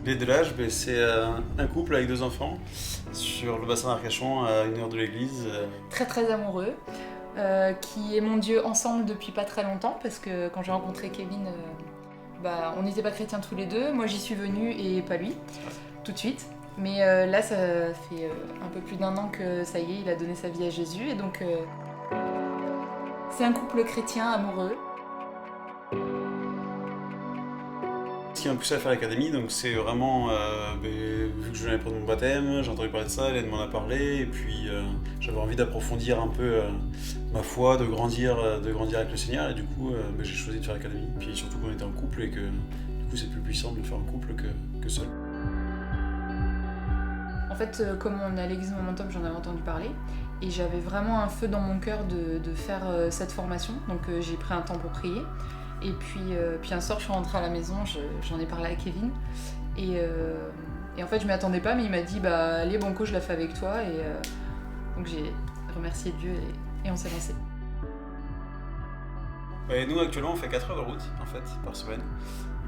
Les Delage, c'est un couple avec 2 enfants sur le bassin d'Arcachon à 1 heure de l'église. Très très amoureux, qui aimons Dieu ensemble depuis pas très longtemps parce que quand j'ai rencontré Kevin, on n'était pas chrétiens tous les deux. Moi j'y suis venue et pas lui, tout de suite. Mais là ça fait un peu plus d'1 an que ça y est, il a donné sa vie à Jésus et donc c'est un couple chrétien amoureux. Ce qui m'a poussé à faire l'académie, donc c'est vraiment, vu que je venais prendre mon baptême, j'ai entendu parler de ça, Hélène m'en a parlé, et puis j'avais envie d'approfondir un peu ma foi, de grandir avec le Seigneur, et du coup j'ai choisi de faire l'académie. Puis surtout qu'on était en couple et que du coup c'est plus puissant de le faire en couple que seul. En fait, comme on est à l'église Momentum, j'en avais entendu parler, et j'avais vraiment un feu dans mon cœur de faire cette formation, donc j'ai pris un temps pour prier. Et puis un soir, je suis rentrée à la maison, j'en ai parlé à Kevin. Et en fait, je m'y attendais pas, mais il m'a dit allez, banco, je la fais avec toi. Et donc j'ai remercié Dieu et on s'est lancé. Nous, actuellement, on fait 4 heures de route en fait, par semaine.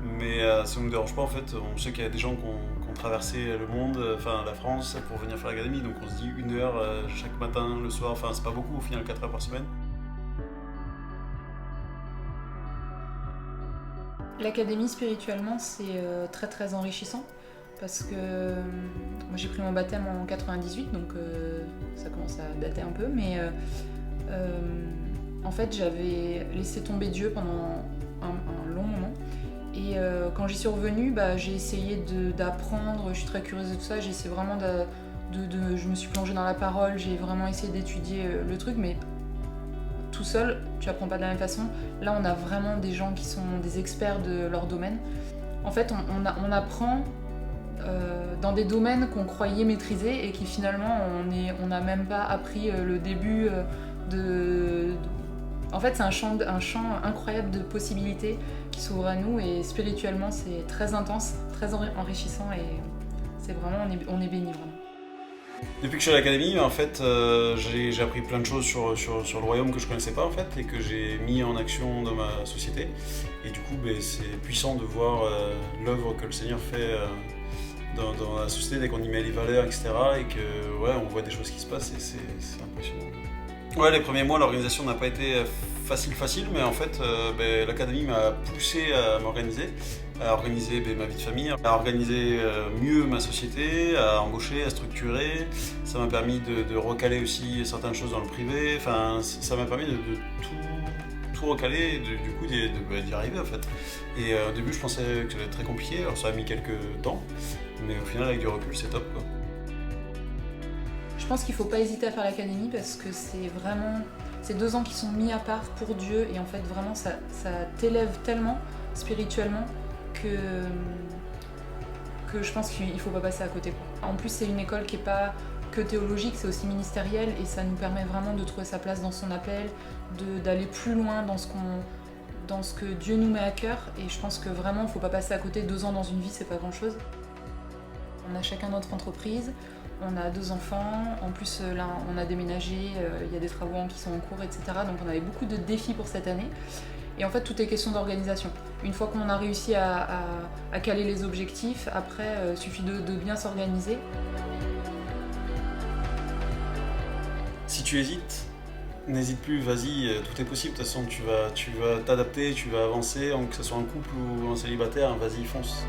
Mais ça ne nous dérange pas en fait. On sait qu'il y a des gens qui ont traversé le monde, la France, pour venir faire l'académie. Donc on se dit 1 heure chaque matin, le soir. Enfin, c'est pas beaucoup au final, 4 heures par semaine. L'académie, spirituellement, c'est très très enrichissant parce que moi j'ai pris mon baptême en 98, donc ça commence à dater un peu, mais en fait j'avais laissé tomber Dieu pendant un long moment et quand j'y suis revenue, j'ai essayé d'apprendre, je suis très curieuse de tout ça, j'ai essayé vraiment je me suis plongée dans la parole, j'ai vraiment essayé d'étudier le truc, mais tout seul, tu apprends pas de la même façon. Là, on a vraiment des gens qui sont des experts de leur domaine. En fait, on apprend dans des domaines qu'on croyait maîtriser et qui finalement, on n'a même pas appris le début En fait, c'est un champ incroyable de possibilités qui s'ouvre à nous et spirituellement, c'est très intense, très enrichissant et c'est vraiment, on est béni vraiment. Depuis que je suis à l'académie, en fait, j'ai appris plein de choses sur le royaume que je connaissais pas en fait et que j'ai mis en action dans ma société. Et du coup, c'est puissant de voir l'œuvre que le Seigneur fait dans la société dès qu'on y met les valeurs, etc. Et que on voit des choses qui se passent et c'est impressionnant. Ouais, les premiers mois, l'organisation n'a pas été facile, mais en fait, l'académie m'a poussé à m'organiser, à organiser ma vie de famille, à organiser mieux ma société, à embaucher, à structurer. Ça m'a permis de recaler aussi certaines choses dans le privé. Enfin, ça m'a permis de tout recaler et du coup d'y arriver en fait. Et au début, je pensais que ça allait être très compliqué, alors ça a mis quelques temps, mais au final, avec du recul, c'est top quoi. Je pense qu'il ne faut pas hésiter à faire l'académie parce que c'est 2 ans qui sont mis à part pour Dieu et en fait vraiment ça t'élève tellement spirituellement que je pense qu'il ne faut pas passer à côté. En plus c'est une école qui n'est pas que théologique, c'est aussi ministériel et ça nous permet vraiment de trouver sa place dans son appel, d'aller plus loin dans ce que Dieu nous met à cœur et je pense que vraiment il ne faut pas passer à côté. 2 ans dans une vie, c'est pas grand chose. On a chacun notre entreprise. On a 2 enfants, en plus là on a déménagé, il y a des travaux qui sont en cours, etc. Donc on avait beaucoup de défis pour cette année. Et en fait tout est question d'organisation. Une fois qu'on a réussi à caler les objectifs, après il suffit de bien s'organiser. Si tu hésites, n'hésite plus, vas-y, tout est possible, de toute façon tu vas t'adapter, tu vas avancer, que ce soit en couple ou en célibataire, vas-y fonce.